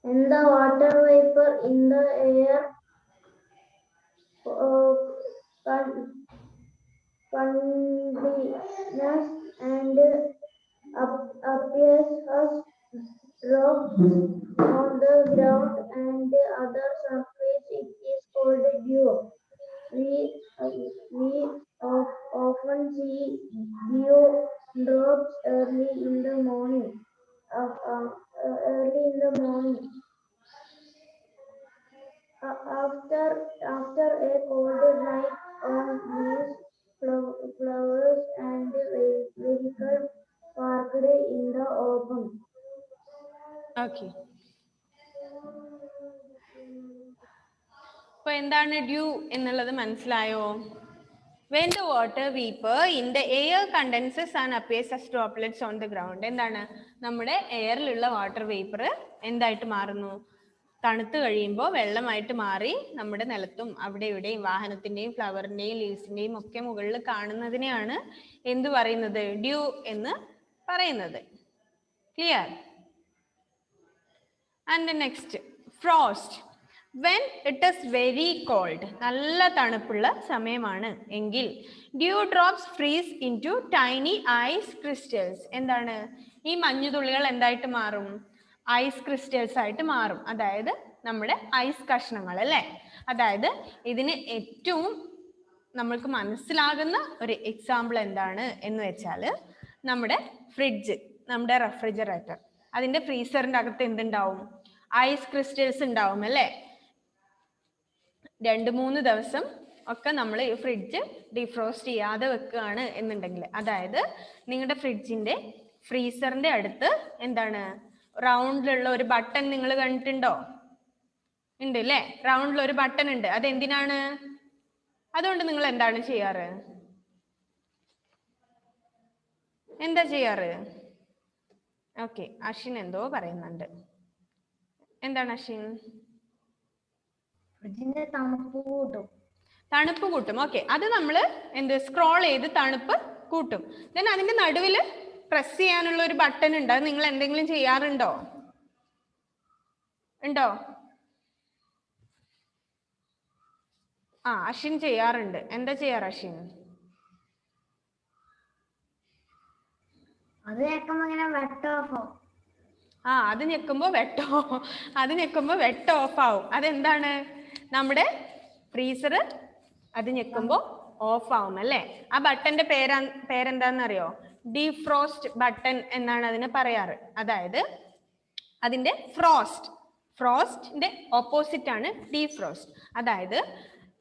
In the water vapor in the air continues and appears as drops on the ground and other surface. It is called dew. We often see dew drops early in the morning. After a cold night on leaves, flowers and vehicles parked in the open. Okay. അപ്പോൾ എന്താണ് due എന്നുള്ളത് മനസ്സിലായോ? When the water vapor in the air condenses and appears as droplets on the ground. എന്താണ്? നമ്മുടെ എയറിലുള്ള water vapour എന്തായിട്ട് മാറുന്നു? തണുത്ത് കഴിയുമ്പോൾ വെള്ളമായിട്ട് മാറി നമ്മുടെ നിലത്തും അവിടെ ഇവിടെയും വാഹനത്തിന്റെയും ഫ്ലവറിന്റെയും ലീവ്സിന്റെയും ഒക്കെ മുകളിൽ കാണുന്നതിനെയാണ് എന്ത് പറയുന്നത്? ഡ്യൂ എന്ന് പറയുന്നത്. Clear? And next, frost. When it is very cold, നല്ല തണുപ്പുള്ള സമയമാണ് എങ്കിൽ due drops freeze into tiny ice crystals. എന്താണ്? ഈ മഞ്ഞുതുള്ളികൾ എന്തായിട്ട് മാറും? ഐസ് ക്രിസ്റ്റൽസ് ആയിട്ട് മാറും. അതായത് നമ്മുടെ ഐസ് കഷ്ണങ്ങൾ അല്ലേ. അതായത് ഇതിന് ഏറ്റവും നമ്മൾക്ക് മനസ്സിലാകുന്ന ഒരു എക്സാമ്പിൾ എന്താണ് എന്ന് വെച്ചാൽ നമ്മുടെ ഫ്രിഡ്ജ്, നമ്മുടെ റെഫ്രിജറേറ്റർ, അതിന്റെ ഫ്രീസറിന്റെ അകത്ത് എന്തുണ്ടാവും? ഐസ് ക്രിസ്റ്റൽസ് ഉണ്ടാവും അല്ലേ. 2-3 ദിവസം ഒക്കെ നമ്മൾ ഈ ഫ്രിഡ്ജ് ഡിഫ്രോസ്റ്റ് ചെയ്യാതെ വെക്കുകയാണ് എന്നുണ്ടെങ്കിൽ, അതായത് നിങ്ങളുടെ ഫ്രിഡ്ജിന്റെ ഫ്രീസറിന്റെ അടുത്ത് എന്താണ്? റൗണ്ടിലുള്ള ഒരു ബട്ടൺ നിങ്ങൾ കണ്ടിട്ടുണ്ടോ? ഉണ്ട് അല്ലേ, റൗണ്ടിൽ ഒരു ബട്ടൺ ഉണ്ട്. അതെന്തിനാണ്? അതുകൊണ്ട് നിങ്ങൾ എന്താണ് ചെയ്യാറ്? എന്താ ചെയ്യാറ്? ഓക്കെ, അശ്വിൻ എന്തോ പറയുന്നുണ്ട്. എന്താണ് അശ്വിൻ? തണുപ്പ് കൂട്ടും. ഓക്കെ, അത് നമ്മൾ എന്ത് സ്ക്രോൾ ചെയ്ത് തണുപ്പ് കൂട്ടും. ദെൻ അതിന്റെ നടുവിൽ പ്രസ് ചെയ്യാനുള്ള ഒരു ബട്ടൺ ഉണ്ട്. അത് നിങ്ങൾ എന്തെങ്കിലും ചെയ്യാറുണ്ടോ? ഉണ്ടോ? ആ, അശ്വിൻ ചെയ്യാറുണ്ട്. എന്താ ചെയ്യാറ് അശ്വിൻ? അത് ഞെക്കുമ്പോ വെട്ട ഓഫ് ആവും. അതെന്താണ്? നമ്മുടെ ഫ്രീസർ അത് ഞെക്കുമ്പോ ഓഫ് ആവും അല്ലേ. ആ ബട്ടന്റെ പേരെന്താണെന്നറിയോ? ഡീഫ്രോസ്റ്റ് ബട്ടൺ എന്നാണ് അതിനെ പറയാറ്. അതായത് അതിന്റെ ഫ്രോസ്റ്റ് ഫ്രോസ്റ്റിന്റെ ഓപ്പോസിറ്റ് ആണ് ഡീഫ്രോസ്റ്റ്. അതായത്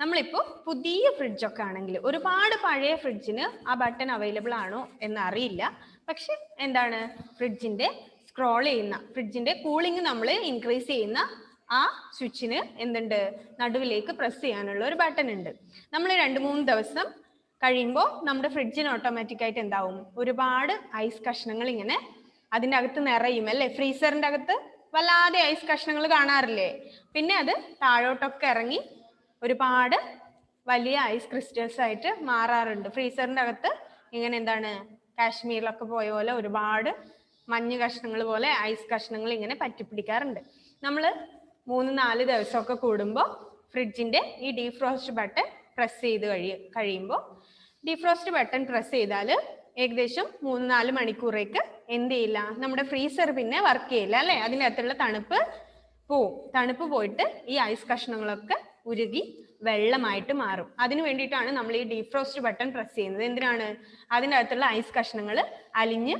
നമ്മളിപ്പോൾ പുതിയ ഫ്രിഡ്ജൊക്കെ ആണെങ്കിൽ ഒരുപാട് പഴയ ഫ്രിഡ്ജിന് ആ ബട്ടൺ അവൈലബിൾ ആണോ എന്ന് അറിയില്ല. പക്ഷെ എന്താണ്, ഫ്രിഡ്ജിന്റെ സ്ക്രോൾ ചെയ്യുന്ന, ഫ്രിഡ്ജിന്റെ കൂളിംഗ് നമ്മൾ ഇൻക്രീസ് ചെയ്യുന്ന ആ സ്വിച്ചിന് എന്തുണ്ട്, നടുവിലേക്ക് പ്രസ് ചെയ്യാനുള്ള ഒരു ബട്ടൺ ഉണ്ട്. നമ്മൾ 2-3 ദിവസം കഴിയുമ്പോൾ നമ്മുടെ ഫ്രിഡ്ജിന് ഓട്ടോമാറ്റിക്കായിട്ട് എന്താവും, ഒരുപാട് ഐസ് കഷ്ണങ്ങൾ ഇങ്ങനെ അതിൻ്റെ അകത്ത് നിറയും അല്ലേ. ഫ്രീസറിൻ്റെ അകത്ത് വല്ലാതെ ഐസ് കഷ്ണങ്ങൾ കാണാറില്ലേ? പിന്നെ അത് താഴോട്ടൊക്കെ ഇറങ്ങി ഒരുപാട് വലിയ ഐസ് ക്രിസ്റ്റൽസ് ആയിട്ട് മാറാറുണ്ട്. ഫ്രീസറിൻ്റെ അകത്ത് ഇങ്ങനെ എന്താണ്, കാശ്മീരിലൊക്കെ പോയ പോലെ ഒരുപാട് മഞ്ഞ് കഷ്ണങ്ങൾ പോലെ ഐസ് കഷ്ണങ്ങൾ ഇങ്ങനെ പറ്റിപ്പിടിക്കാറുണ്ട്. നമ്മൾ 3-4 ദിവസമൊക്കെ കൂടുമ്പോൾ ഫ്രിഡ്ജിൻ്റെ ഈ ഡീഫ്രോസ്റ്റ് ബട്ടൺ പ്രസ് ചെയ്ത് കഴിയുമ്പോൾ, ഡീഫ്രോസ്റ്റ് ബട്ടൺ പ്രസ് ചെയ്താൽ ഏകദേശം 3-4 മണിക്കൂറേക്ക് എന്ത് ചെയ്യില്ല, നമ്മുടെ ഫ്രീസർ പിന്നെ വർക്ക് ചെയ്യില്ല അല്ലേ. അതിനകത്തുള്ള തണുപ്പ് പോവും. തണുപ്പ് പോയിട്ട് ഈ ഐസ് കഷ്ണങ്ങളൊക്കെ ഉരുകി വെള്ളമായിട്ട് മാറും. അതിനു വേണ്ടിയിട്ടാണ് നമ്മൾ ഈ ഡീഫ്രോസ്റ്റ് ബട്ടൺ പ്രസ് ചെയ്യുന്നത്. എന്തിനാണ്? അതിൻ്റെ അകത്തുള്ള ഐസ് കഷ്ണങ്ങൾ അലിഞ്ഞ്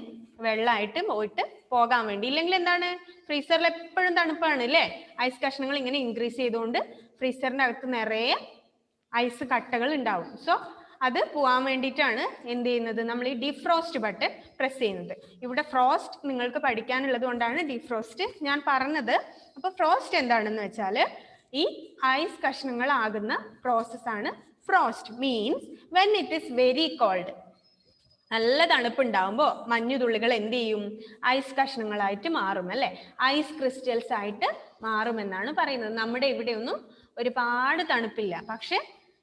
വെള്ളമായിട്ട് പോയിട്ട് പോകാൻ വേണ്ടി. ഇല്ലെങ്കിൽ എന്താണ്, ഫ്രീസറിൽ എപ്പോഴും തണുപ്പാണ് അല്ലേ. ഐസ് കഷ്ണങ്ങൾ ഇങ്ങനെ ഇൻക്രീസ് ചെയ്തുകൊണ്ട് ഫ്രീസറിൻ്റെ അകത്ത് നിറയെ ഐസ് കട്ടകൾ ഉണ്ടാവും. സോ അത് പോകാൻ വേണ്ടിയിട്ടാണ് എന്ത് ചെയ്യുന്നത്, നമ്മൾ ഈ ഡീഫ്രോസ്റ്റ് ബട്ടൺ പ്രസ് ചെയ്യുന്നത്. ഇവിടെ ഫ്രോസ്റ്റ് നിങ്ങൾക്ക് പഠിക്കാനുള്ളത് കൊണ്ടാണ് ഡീഫ്രോസ്റ്റ് ഞാൻ പറഞ്ഞത്. അപ്പോൾ ഫ്രോസ്റ്റ് എന്താണെന്ന് വെച്ചാൽ ഈ ഐസ് കഷ്ണങ്ങൾ ആകുന്ന പ്രോസസ്സാണ് frost. Means when it is very called, നല്ല തണുപ്പുണ്ടാവുമ്പോൾ മഞ്ഞുതുള്ളികൾ എന്ത് ചെയ്യും, ഐസ് കഷ്ണങ്ങളായിട്ട് മാറും അല്ലെ, ഐസ് ക്രിസ്റ്റൽസ് ആയിട്ട് മാറുമെന്നാണ് പറയുന്നത്. നമ്മുടെ ഇവിടെയൊന്നും ഒരുപാട് തണുപ്പില്ല. പക്ഷെ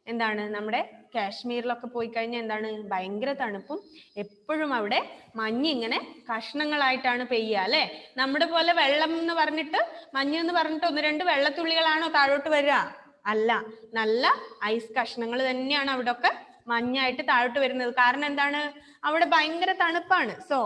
എന്താണ്, നമ്മുടെ കാശ്മീരിലൊക്കെ പോയി കഴിഞ്ഞാൽ എന്താണ്, ഭയങ്കര തണുപ്പും എപ്പോഴും അവിടെ മഞ്ഞ് ഇങ്ങനെ കഷ്ണങ്ങളായിട്ടാണ് പെയ്യുക അല്ലെ. നമ്മുടെ പോലെ വെള്ളം എന്ന് പറഞ്ഞിട്ട്, മഞ്ഞ് എന്ന് പറഞ്ഞിട്ട് 1-2 വെള്ളത്തുള്ളികളാണോ താഴോട്ട് വരിക? അല്ല, നല്ല ഐസ് കഷ്ണങ്ങൾ തന്നെയാണ് അവിടെ ഒക്കെ മഞ്ഞായിട്ട് താഴോട്ട് വരുന്നത്. കാരണം എന്താണ്, അവിടെ ഭയങ്കര തണുപ്പാണ്. സോ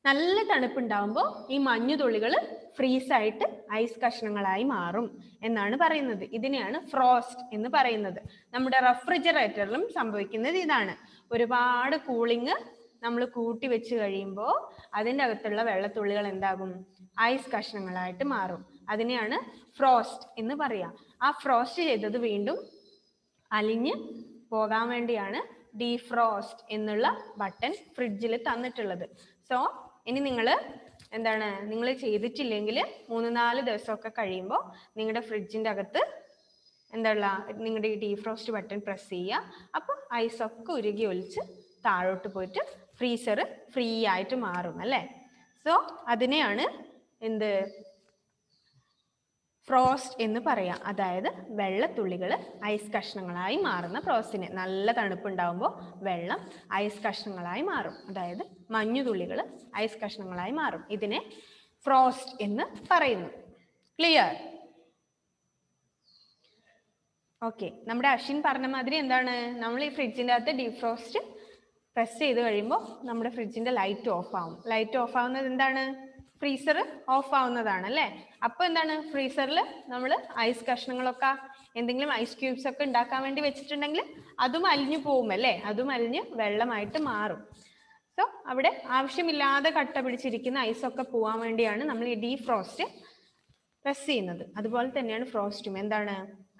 നല്ല തണുപ്പുണ്ടാവുമ്പോൾ ഈ മഞ്ഞുതുള്ളികൾ ഫ്രീസായിട്ട് ഐസ് കഷ്ണങ്ങളായി മാറും എന്നാണ് പറയുന്നത്. ഇതിനെയാണ് ഫ്രോസ്റ്റ് എന്ന് പറയുന്നത്. നമ്മുടെ റെഫ്രിജറേറ്ററിലും സംഭവിക്കുന്നത് ഇതാണ്. ഒരുപാട് കൂളിംഗ് നമ്മൾ കൂട്ടി വെച്ച് കഴിയുമ്പോൾ അതിൻ്റെ അകത്തുള്ള വെള്ളത്തുള്ളികൾ എന്താകും, ഐസ് കഷ്ണങ്ങളായിട്ട് മാറും. അതിനെയാണ് ഫ്രോസ്റ്റ് എന്ന് പറയാം. ആ ഫ്രോസ്റ്റ് ചെയ്തത് വീണ്ടും അലിഞ്ഞ് പോകാൻ വേണ്ടിയാണ് ഡീഫ്രോസ്റ്റ് എന്നുള്ള ബട്ടൺ ഫ്രിഡ്ജിൽ തന്നിട്ടുള്ളത്. സോ ഇനി നിങ്ങൾ എന്താണ്, നിങ്ങൾ ചെയ്തിട്ടില്ലെങ്കിൽ 3-4 ദിവസമൊക്കെ കഴിയുമ്പോൾ നിങ്ങളുടെ ഫ്രിഡ്ജിൻ്റെ അകത്ത് എന്നുള്ള നിങ്ങളുടെ ഈ ഡീഫ്രോസ്റ്റ് ബട്ടൺ പ്രസ് ചെയ്യുക. അപ്പോൾ ഐസൊക്കെ ഉരുകി ഒലിച്ച് താഴോട്ട് പോയിട്ട് ഫ്രീസർ ഫ്രീ ആയിട്ട് മാറും അല്ലേ. സോ അതിനെയാണ് എന്ത്, ഫ്രോസ്റ്റ് എന്ന് പറയാം. അതായത് വെള്ളത്തുള്ളികൾ ഐസ് കഷ്ണങ്ങളായി മാറുന്ന പ്രോസസ്സിന്. നല്ല തണുപ്പുണ്ടാകുമ്പോൾ വെള്ളം ഐസ് കഷ്ണങ്ങളായി മാറും. അതായത് മഞ്ഞുതുള്ളികൾ ഐസ് കഷ്ണങ്ങളായി മാറും. ഇതിനെ ഫ്രോസ്റ്റ് എന്ന് പറയുന്നു. ക്ലിയർ? ഓക്കെ. നമ്മുടെ അശ്വിൻ പറഞ്ഞ മാതിരി എന്താണ്, നമ്മൾ ഈ ഫ്രിഡ്ജിൻ്റെ അകത്ത് ഡീഫ്രോസ്റ്റ് പ്രസ് ചെയ്ത് കഴിയുമ്പോൾ നമ്മുടെ ഫ്രിഡ്ജിൻ്റെ ലൈറ്റ് ഓഫ് ആവും. ലൈറ്റ് ഓഫ് ആവുന്നത് എന്താണ്, ഫ്രീസർ ഓഫ് ആവുന്നതാണ് അല്ലേ. അപ്പോൾ എന്താണ്, ഫ്രീസറിൽ നമ്മൾ ഐസ് കഷ്ണങ്ങളൊക്കെ, എന്തെങ്കിലും ഐസ് ക്യൂബ്സ് ഒക്കെ ഉണ്ടാക്കാൻ വേണ്ടി വെച്ചിട്ടുണ്ടെങ്കിൽ അതും അലിഞ്ഞു പോകും അല്ലേ. അതും അലിഞ്ഞ് വെള്ളമായിട്ട് മാറും. സോ അവിടെ ആവശ്യമില്ലാതെ കട്ട പിടിച്ചിരിക്കുന്ന ഐസൊക്കെ പോകാൻ വേണ്ടിയാണ് നമ്മൾ ഈ ഡീഫ്രോസ്റ്റ് പ്രസ് ചെയ്യുന്നത്. അതുപോലെ തന്നെയാണ് ഫ്രോസ്റ്റും. എന്താണ്,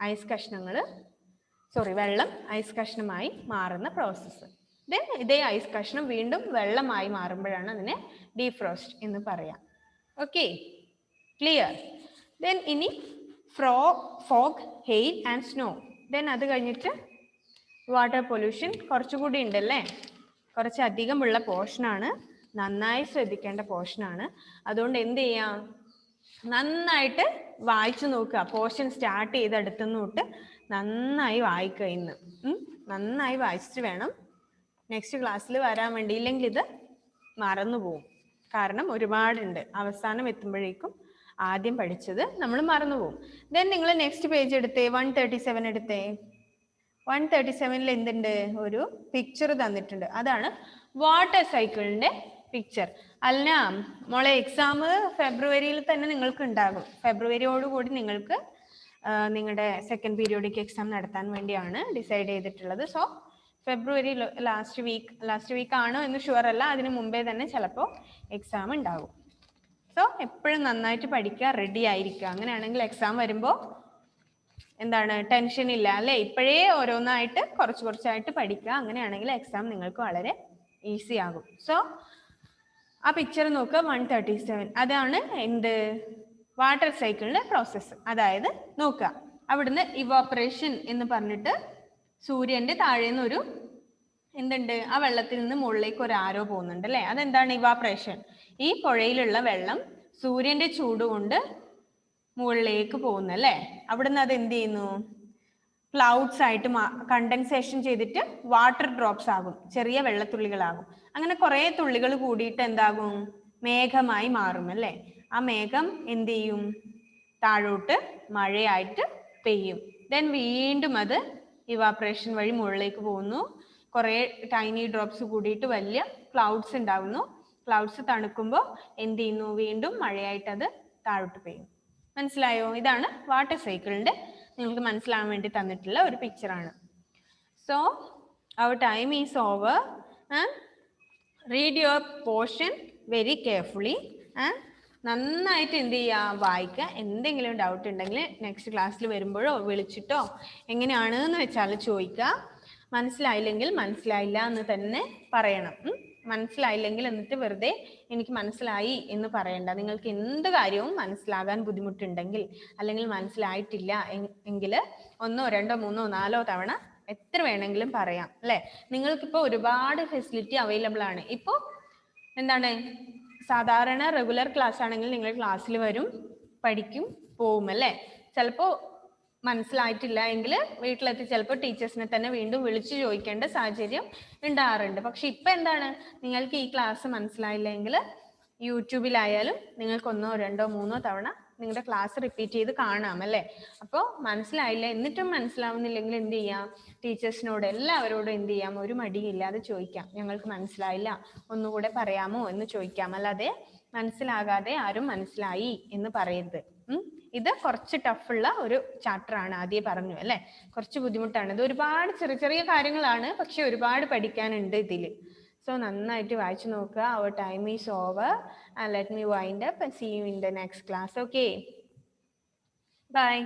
ഐസ് കഷ്ണങ്ങൾ, വെള്ളം ഐസ് കഷ്ണമായി മാറുന്ന പ്രോസസ്സ്. ദെൻ ഇതേ ഐസ് കഷ്ണം വീണ്ടും വെള്ളമായി മാറുമ്പോഴാണ് അതിനെ ഡീഫ്രോസ്റ്റ് എന്ന് പറയാം. Okay, clear? ദെൻ ഇനി fog, hail and snow. Then അത് കഴിഞ്ഞിട്ട് വാട്ടർ പൊല്യൂഷൻ കുറച്ചുകൂടി ഉണ്ടല്ലേ. കുറച്ചധികമുള്ള പോർഷനാണ്, നന്നായി ശ്രദ്ധിക്കേണ്ട പോർഷനാണ്. അതുകൊണ്ട് എന്ത് ചെയ്യാം, നന്നായിട്ട് വായിച്ചു നോക്കുക. പോർഷൻ സ്റ്റാർട്ട് ചെയ്തെടുത്തുനിന്ന് തൊട്ട് നന്നായി വായിക്കുക. ഇന്ന് നന്നായി വായിച്ചിട്ട് വേണം നെക്സ്റ്റ് ക്ലാസ്സിൽ വരാൻ വേണ്ടി. ഇല്ലെങ്കിൽ ഇത് മറന്നു പോകും. കാരണം ഒരുപാടുണ്ട്. അവസാനം എത്തുമ്പോഴേക്കും ആദ്യം പഠിച്ചത് നമ്മൾ മറന്നു പോകും. ദെൻ നിങ്ങൾ നെക്സ്റ്റ് പേജ് എടുത്തേ, 137 എടുത്തേ. 137 എന്തുണ്ട്, ഒരു പിക്ചർ തന്നിട്ടുണ്ട്. അതാണ് വാട്ടർ സൈക്കിളിന്റെ പിക്ചർ. അല്ല മോളെ, എക്സാം ഫെബ്രുവരിയിൽ തന്നെ നിങ്ങൾക്ക് ഉണ്ടാകും. ഫെബ്രുവരിയോടുകൂടി നിങ്ങൾക്ക് നിങ്ങളുടെ സെക്കൻഡ് പീരിയോഡിക് എക്സാം നടത്താൻ വേണ്ടിയാണ് ഡിസൈഡ് ചെയ്തിട്ടുള്ളത്. സോ ഫെബ്രുവരി ലാസ്റ്റ് വീക്ക് ആണോ എന്ന് ഷുവർ അല്ല, അതിന് മുമ്പേ തന്നെ ചിലപ്പോൾ എക്സാം ഉണ്ടാകും. സോ എപ്പോഴും നന്നായിട്ട് പഠിക്കുക, റെഡി ആയിരിക്കുക. അങ്ങനെയാണെങ്കിൽ എക്സാം വരുമ്പോൾ എന്താണ് ടെൻഷൻ ഇല്ല അല്ലെ? ഇപ്പോഴേ ഓരോന്നായിട്ട് കുറച്ച് കുറച്ചായിട്ട് പഠിക്കുക. അങ്ങനെയാണെങ്കിൽ എക്സാം നിങ്ങൾക്ക് വളരെ ഈസി ആകും. സോ ആ പിക്ചർ നോക്കുക, 137. അതാണ് എന്ത് വാട്ടർ സൈക്കിളിന്റെ പ്രോസസ്സ്. അതായത് നോക്കുക, അവിടുന്ന് ഇവാപ്പറേഷൻ എന്ന് പറഞ്ഞിട്ട് സൂര്യന്റെ താഴേന്ന് ഒരു എന്തുണ്ട്, ആ വെള്ളത്തിൽ നിന്ന് മുകളിലേക്ക് ഒരു ആരോ പോകുന്നുണ്ട് അല്ലെ? അതെന്താണ് ഇവാപ്പറേഷൻ? ഈ പുഴയിലുള്ള വെള്ളം സൂര്യന്റെ ചൂട് കൊണ്ട് മുകളിലേക്ക് പോകുന്നു അല്ലെ? അവിടുന്ന് അത് എന്ത് ചെയ്യുന്നു, ക്ലൗഡ്സ് ആയിട്ട് കണ്ടൻസേഷൻ ചെയ്തിട്ട് വാട്ടർ ഡ്രോപ്സ് ആകും, ചെറിയ വെള്ളത്തുള്ളികളാകും. അങ്ങനെ കുറെ തുള്ളികൾ കൂടിയിട്ട് എന്താകും, മേഘമായി മാറും അല്ലെ? ആ മേഘം എന്ത് ചെയ്യും, താഴോട്ട് മഴയായിട്ട് പെയ്യും. ദെൻ വീണ്ടും അത് ഇവാപ്പറേഷൻ വഴി മുകളിലേക്ക് പോകുന്നു. കുറെ ടൈനി ഡ്രോപ്സ് കൂടിയിട്ട് വലിയ ക്ലൗഡ്സ് ഉണ്ടാകുന്നു. ക്ലൗഡ്സ് തണുക്കുമ്പോൾ എന്ത് ചെയ്യുന്നു, വീണ്ടും മഴയായിട്ട് അത് താഴോട്ട് പെയ്യും. മനസ്സിലായോ? ഇതാണ് വാട്ടർ സൈക്കിളിന്റെ നിങ്ങൾക്ക് മനസ്സിലാവാൻ വേണ്ടി തന്നിട്ടുള്ള ഒരു പിക്ചറാണ്. So our time is over. Read your portion very carefully. നന്നായിട്ട് എന്ത് ചെയ്യുക, വായിക്കുക. എന്തെങ്കിലും ഡൗട്ട് ഉണ്ടെങ്കിൽ നെക്സ്റ്റ് ക്ലാസ്സിൽ വരുമ്പോഴോ വിളിച്ചിട്ടോ എങ്ങനെയാണ് എന്ന് വെച്ചാൽ ചോദിക്കുക. മനസ്സിലായില്ലെങ്കിൽ മനസ്സിലായില്ല എന്ന് തന്നെ പറയണം. മനസ്സിലായില്ലെങ്കിൽ എന്നിട്ട് വെറുതെ എനിക്ക് മനസ്സിലായി എന്ന് പറയണ്ട. നിങ്ങൾക്ക് എന്ത് കാര്യവും മനസ്സിലാകാൻ ബുദ്ധിമുട്ടുണ്ടെങ്കിൽ അല്ലെങ്കിൽ മനസ്സിലായിട്ടില്ല എങ്കിൽ 1, 2, 3, 4 തവണ എത്ര വേണമെങ്കിലും പറയാം അല്ലെ? നിങ്ങൾക്കിപ്പോൾ ഒരുപാട് ഫെസിലിറ്റി അവൈലബിൾ ആണ്. ഇപ്പോൾ എന്താണ്, സാധാരണ റെഗുലർ ക്ലാസ് ആണെങ്കിൽ നിങ്ങൾ ക്ലാസ്സിൽ വരും, പഠിക്കും, പോവും അല്ലേ? ചിലപ്പോൾ മനസ്സിലായിട്ടില്ല എങ്കിൽ വീട്ടിലെത്തി ചിലപ്പോൾ ടീച്ചേഴ്സിനെ തന്നെ വീണ്ടും വിളിച്ചു ചോദിക്കേണ്ട സാഹചര്യം ഉണ്ടാകാറുണ്ട്. പക്ഷെ ഇപ്പം എന്താണ്, നിങ്ങൾക്ക് ഈ ക്ലാസ് മനസ്സിലായില്ലെങ്കിൽ യൂട്യൂബിലായാലും നിങ്ങൾക്ക് 1, 2, 3 തവണ നിങ്ങളുടെ ക്ലാസ് റിപ്പീറ്റ് ചെയ്ത് കാണാം അല്ലേ? അപ്പോൾ മനസ്സിലായില്ല എന്നിട്ടും മനസ്സിലാവുന്നില്ലെങ്കിൽ എന്ത് ചെയ്യാം, ടീച്ചേഴ്സിനോട് എല്ലാവരോടും എന്ത് ചെയ്യാം, ഒരു മടിയില്ലാതെ ചോദിക്കാം. ഞങ്ങൾക്ക് മനസ്സിലായില്ല, ഒന്നുകൂടെ പറയാമോ എന്ന് ചോദിക്കാം. അല്ലാതെ മനസ്സിലാകാതെ ആരും മനസ്സിലായി എന്ന് പറയരുത്. ഇത് കുറച്ച് ടഫുള്ള ഒരു ചാപ്റ്റർ ആണ്, ആദ്യം പറഞ്ഞു അല്ലെ? കുറച്ച് ബുദ്ധിമുട്ടാണ്. ഇത് ഒരുപാട് ചെറിയ ചെറിയ കാര്യങ്ങളാണ്, പക്ഷെ ഒരുപാട് പഠിക്കാനുണ്ട് ഇതിൽ. സോ നന്നായിട്ട് വായിച്ചു നോക്കുക. Our time is over and let me wind up and see you in the next class. Okay, bye.